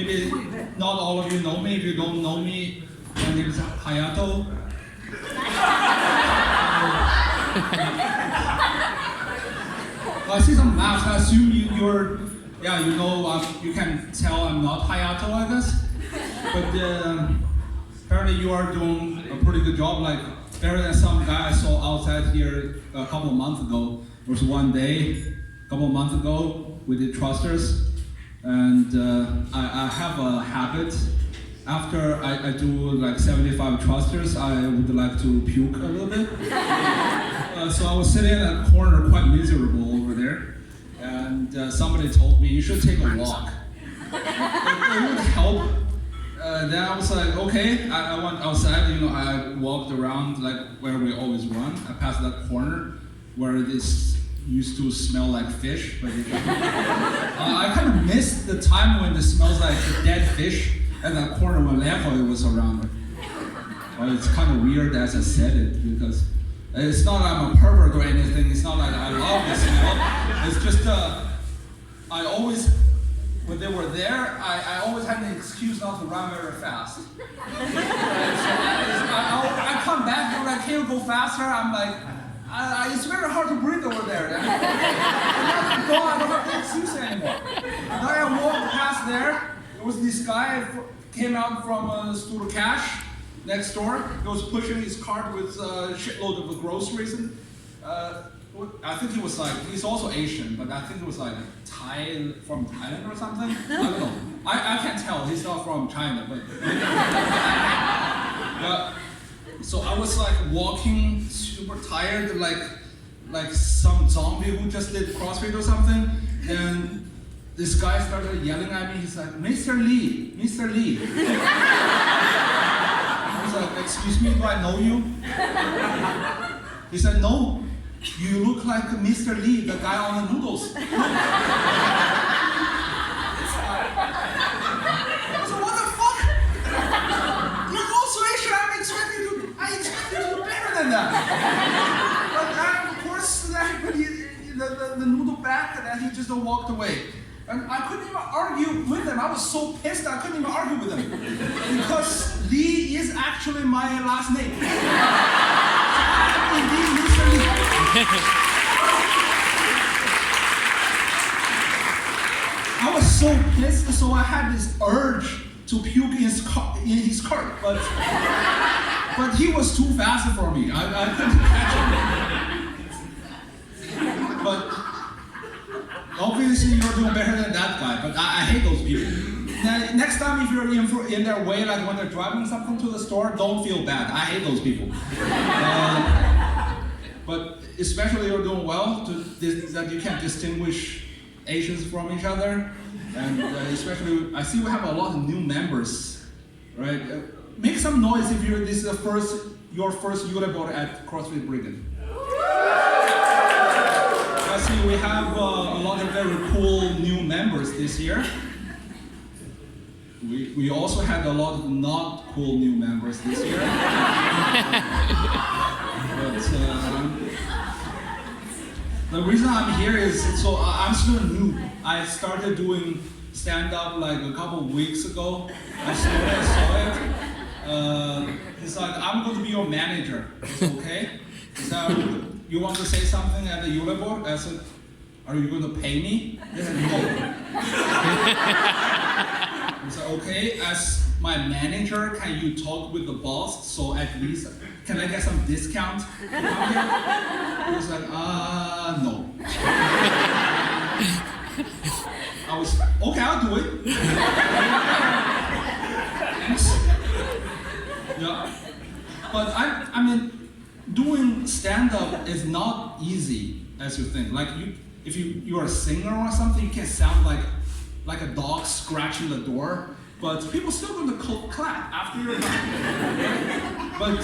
maybe not all of you know me. If you don't know me, my name is Hayato. I see some laughs. I assume you're, yeah, you know, you can tell I'm not Hayato, I guess. But apparently you are doing a pretty good job, like better than some guy I saw outside here a couple of months ago. There was one day, a couple of months ago, we did thrusters, and I have a habit. After I do like 75 thrusters, I would like to puke a little bit. So I was sitting in a corner quite miserable over there, and somebody told me, you should take a walk. It would help. Then I was like, okay, I went outside, you know, I walked around like where we always run. I passed that corner where this used to smell like fish, but I kind of missed the time when it smells like dead fish at that corner when Levo was around. Well, it's kind of weird as I said it, because it's not like I'm a pervert or anything, it's not like I love the smell. It's just, I always, when they were there, I always had an excuse not to run very fast. So I come back, they're like, can you go faster? I'm like, it's very hard to breathe over there. I don't have the excuse anymore. Then I walked past there, there was this guy came out from Store Cash next door. He was pushing his cart with a shitload of groceries. And, I think he was like, he's also Asian, but I think he was like from Thailand or something. I don't know. I can't tell. He's not from China, but so I was like walking super tired, like some zombie who just did CrossFit or something. And this guy started yelling at me. He's like, Mr. Lee, Mr. Lee. I was like, excuse me, do I know you? He said, no. You look like Mr. Lee, the guy on the noodles. I was like, what the fuck? You're also Asian. I expect you to do better than that. But of course, the noodle back, and then he just walked away. And I couldn't even argue with him. I was so pissed I couldn't even argue with him. Because Lee is actually my last name. Indeed, Mr. Lee. I was so pissed, so I had this urge to puke in his cart, but he was too fast for me. I couldn't catch him. But obviously you're doing better than that guy, but I hate those people. Now, next time if you're in their way, like when they're driving something to the store, don't feel bad. I hate those people. But especially you're doing well, that you can distinguish Asians from each other. And especially, I see we have a lot of new members, right? Make some noise if this is your first Eurobot at CrossFit Bryggen. I see we have a lot of very cool new members this year. We also had a lot of not cool new members this year. But the reason I'm here is, so I'm still new. I started doing stand-up like a couple of weeks ago. I saw it. He's like, I'm going to be your manager. It's okay. So you want to say something at the Eurobot? I said, are you going to pay me? He said, no. I said, okay, as my manager, can you talk with the boss? So at least, can I get some discount? He was like, no. I was, okay, I'll do it. Thanks. Yeah. But I mean, doing stand-up is not easy as you think. Like if you're a singer or something, you can sound like a dog scratching the door, but people still going to clap after you're done. But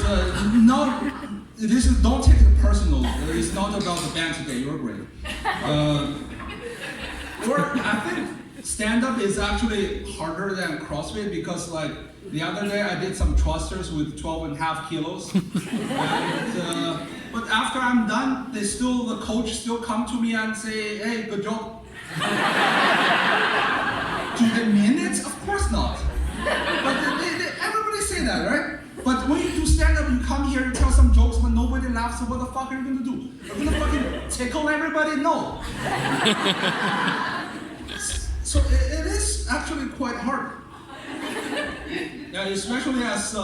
don't take it personal. It's not about the band today. You're great. Or I think stand-up is actually harder than CrossFit because like the other day I did some thrusters with 12.5 kilos. And, but after I'm done, the coach still come to me and say, hey, good job. To the minutes? Of course not. left, so what the fuck are you gonna do? You're gonna fucking tickle everybody? No. So it is actually quite hard. Yeah, especially as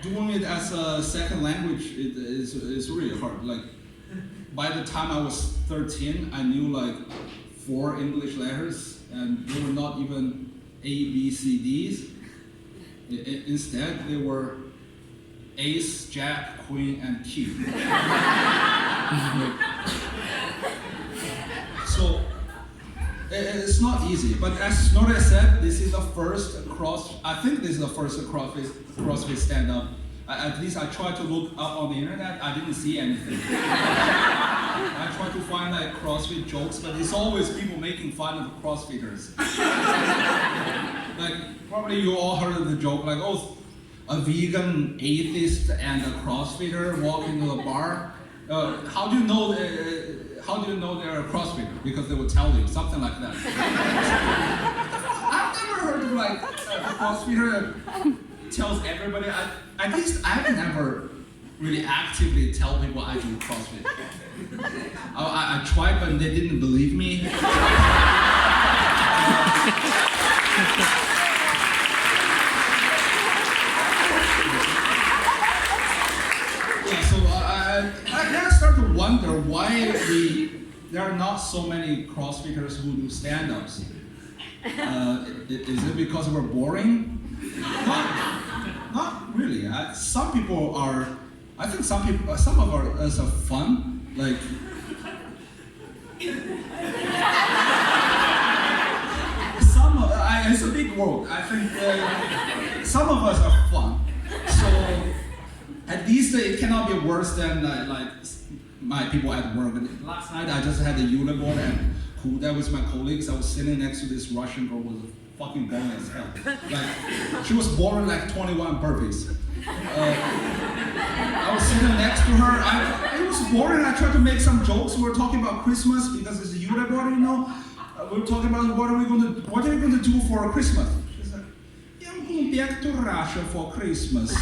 doing it as a second language, it is really hard. Like, by the time I was 13, I knew like 4 English letters, and they were not even A, B, C, Ds. Instead, they were Ace, Jack, Queen, and King. So it's not easy. But as Snorri said, this is the first CrossFit stand-up. At least I tried to look up on the internet. I didn't see anything. I tried to find like CrossFit jokes, but it's always people making fun of CrossFitters. Like, probably you all heard of the joke, like, oh, a vegan atheist and a CrossFitter walk into a bar. How do you know they're a CrossFitter? Because they will tell you something like that. I've never heard of like a CrossFitter tells everybody. At least I've never really actively tell people I do CrossFit. I tried, but they didn't believe me. I start to wonder why there are not so many CrossFitters who do stand-ups. Is it because we're boring? Not really. Some people are. I think some of us are fun. Like. It's a big world. I think some of us are fun. So. At least it cannot be worse than like my people at work. Last night I just had a yoga board and cool that with my colleagues. I was sitting next to this Russian girl who was fucking boring as hell. Like, she was boring like 21 burpees. I was sitting next to her. It was boring. I tried to make some jokes. We were talking about Christmas because it's a yoga board, you know. We were talking about what are you going to do for Christmas? She's like, yeah, I'm going back to Russia for Christmas.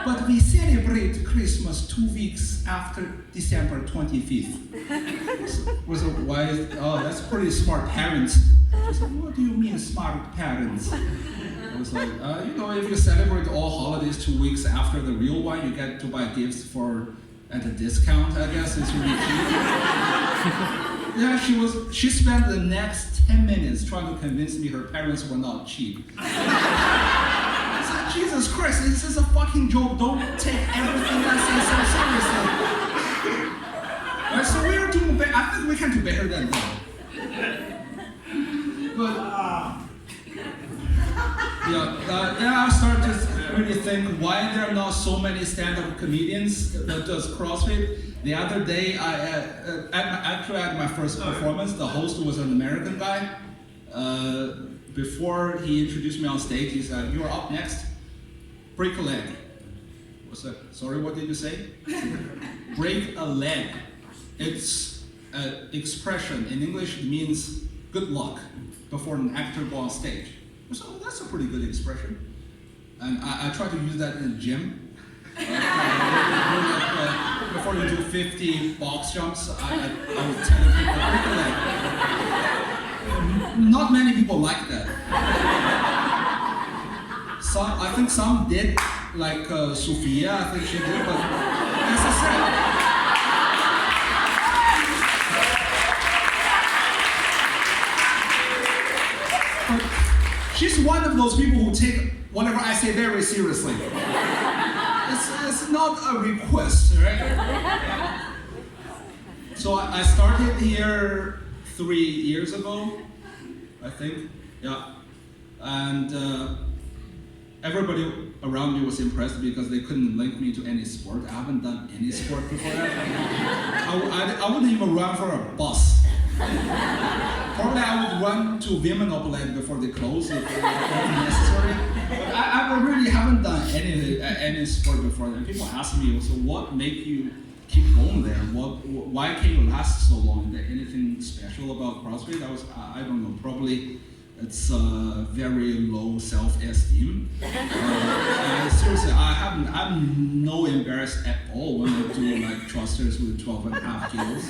But we celebrate Christmas 2 weeks after December 25th. Was a wise, oh, that's pretty smart parents. She said, what do you mean smart parents? I was like, you know, if you celebrate all holidays 2 weeks after the real one, you get to buy gifts at a discount, I guess. It's really cute. Yeah, she spent the next 10 minutes trying to convince me her parents were not cheap. Jesus Christ, this is a fucking joke. Don't take everything I say so seriously. Right, so we are doing better. I think we can do better than that. But then I started to really think why there are not so many stand-up comedians that does CrossFit. The other day, at my first performance, the host was an American guy. Before he introduced me on stage, he said, "You are up next. Break a leg." What's that? Sorry, what did you say? Break a leg. It's an expression. In English, it means good luck before an actor goes on stage. So that's a pretty good expression. And I try to use that in the gym. Before you do 50 box jumps, I would tell people to break a leg. Not many people like that. I think some did, like Sophia, I think she did, but as I said, but she's one of those people who take whatever I say very seriously. It's not a request, right? So I started here 3 years ago, I think, yeah, and everybody around me was impressed because they couldn't link me to any sport. I haven't done any sport before that. I wouldn't even run for a bus. Probably I would run to women outlet before they close if necessary. But I really haven't done any sport before. And people ask me, so what make you keep going there? Why can you last so long? Is there anything special about CrossFit? I don't know, probably It's very low self-esteem. And seriously, I'm no embarrassed at all when I do like thrusters with 12.5 kilos.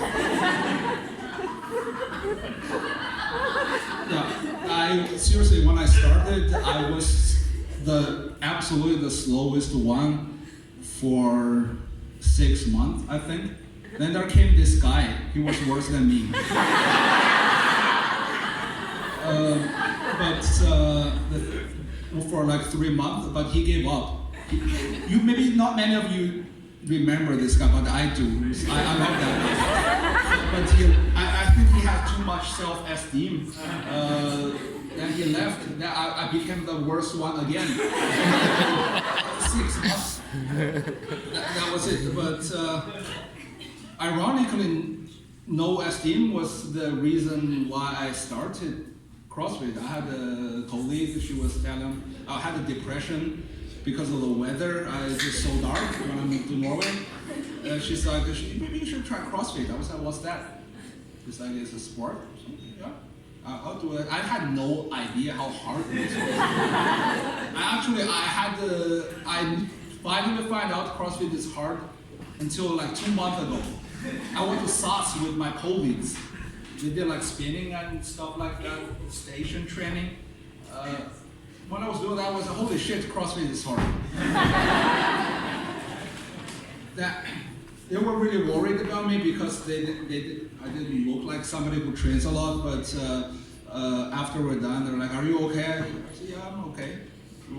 Yeah, seriously, when I started, I was absolutely the slowest one for 6 months, I think. Then there came this guy. He was worse than me. For like 3 months, but he gave up. Maybe not many of you remember this guy, but I do. I love that guy. But I think he had too much self-esteem. Then he left. Then I became the worst one again. 6 months. That was it. But ironically, no esteem was the reason why I started CrossFit. I had a colleague, she was telling I had a depression because of the weather. It's just so dark when I moved to Norway. She's like, maybe you should try CrossFit. I was like, what's that? She's like, it's a sport. Yeah, I'll do it. I had no idea how hard it was. I finally found out CrossFit is hard until like 2 months ago. I went to SAS with my colleagues. We did like spinning and stuff like that, station training. When I was doing that, I was like, holy shit, CrossFit is hard. They were really worried about me because I didn't look like somebody who trains a lot, but after we're done, they're like, are you okay? I said, yeah, I'm okay.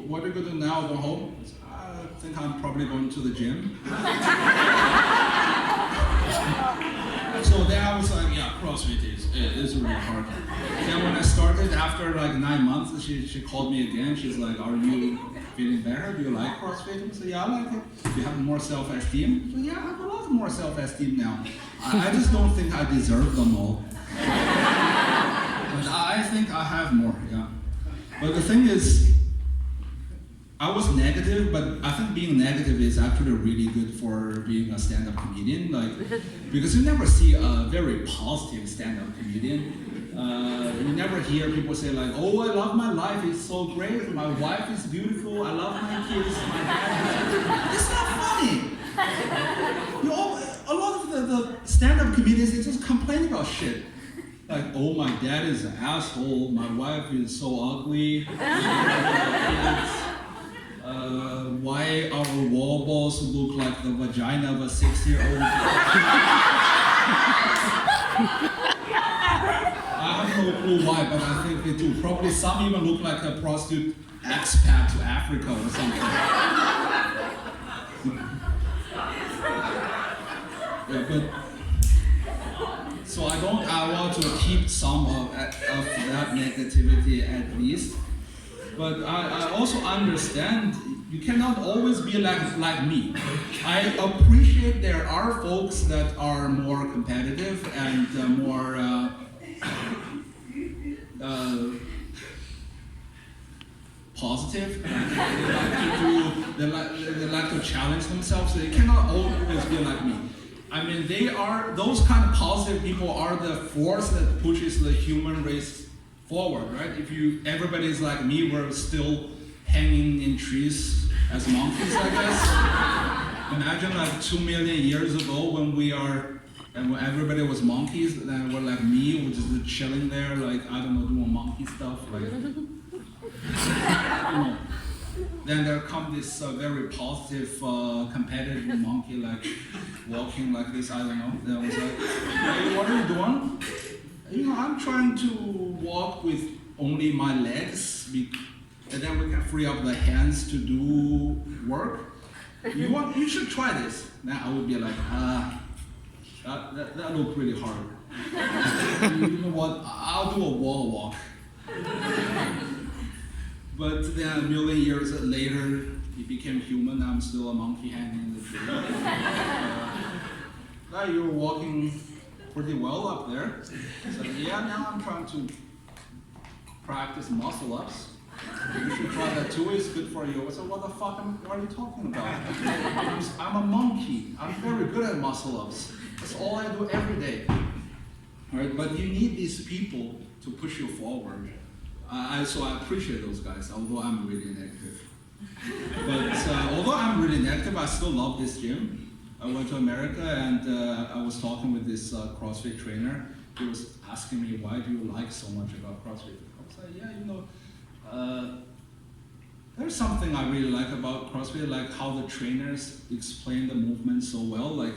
What are you going to do now, go home? I said, I think I'm probably going to the gym. So then I was like, yeah, CrossFit is really hard. Then when I started, after like 9 months, she called me again. She's like, are you feeling better? Do you like CrossFit? I said, yeah, I like it. Do you have more self-esteem? I said, yeah, I have a lot more self-esteem now. I just don't think I deserve them all. But I think I have more, yeah. But the thing is, I was negative, but I think being negative is actually really good for being a stand-up comedian. Because you never see a very positive stand-up comedian. You never hear people say like, oh, I love my life, it's so great, my wife is beautiful, I love my kids, my dad. It's not funny. A lot of the stand-up comedians, they just complain about shit. Like, oh, my dad is an asshole, my wife is so ugly, why our wall balls look like the vagina of a 6-year-old. I have no clue why, but I think they do. Probably some even look like a prostitute expat to Africa or something. Yeah, but so I want to keep some of that negativity at least. But I also understand you cannot always be like me. I appreciate there are folks that are more competitive and more positive. They like to challenge themselves. They cannot always be like me. I mean, those kind of positive people are the force that pushes the human race forward, right? If everybody's like me, we're still hanging in trees as monkeys, I guess. Imagine like 2 million years ago when when everybody was monkeys, then we're like me, we're just chilling there, like, I don't know, doing monkey stuff, like, Then there come this very positive, competitive monkey, like, walking like this, I don't know. Then I was like, hey, what are you doing? I'm trying to walk with only my legs, and then we can free up the hands to do work. You should try this. Then I would be like, that looked really hard. You know what? I'll do a wall walk. But then a million years later, he became human. I'm still a monkey hanging in the tree. You were walking pretty well up there. So yeah, now I'm trying to practice muscle ups. You should try that too, it's good for you. I said, what the fuck are you talking about? I'm a monkey. I'm very good at muscle ups. That's all I do every day. All right, but you need these people to push you forward. So I appreciate those guys, although I'm really negative. But although I'm really negative, I still love this gym. I went to America and I was talking with this CrossFit trainer. He was asking me, why do you like so much about CrossFit? I was like, yeah, there's something I really like about CrossFit, like how the trainers explain the movement so well, like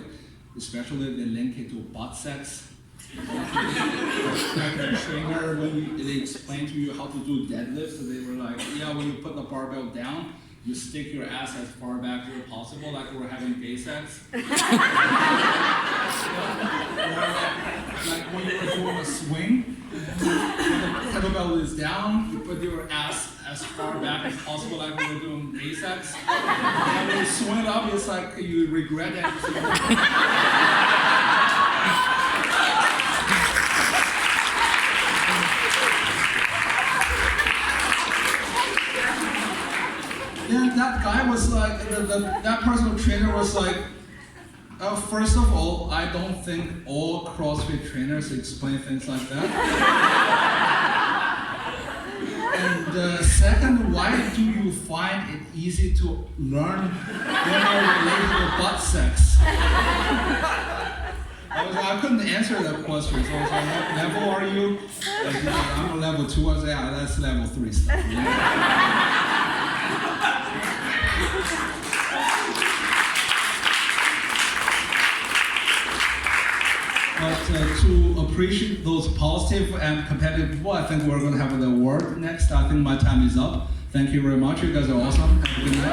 especially they link it to butt sex. Like a trainer, when they explained to you how to do deadlifts, they were like, yeah, when you put the barbell down, you stick your ass as far back as possible, like we're having gay sex. Or like when you're doing a swing, when the kettlebell is down, you put your ass as far back as possible, like we're doing gay sex. And when you swing it up, it's like you regret it. Then that guy was like, that personal trainer was like, first of all, I don't think all CrossFit trainers explain things like that. And second, why do you find it easy to learn when you're related to butt sex? I couldn't answer that question, so I was like, what level are you? Like, I'm a level 2, I was like, yeah, that's level 3 stuff. But to appreciate those positive and competitive people, I think we're going to have an award next. I think my time is up. Thank you very much. You guys are awesome. Have a good night.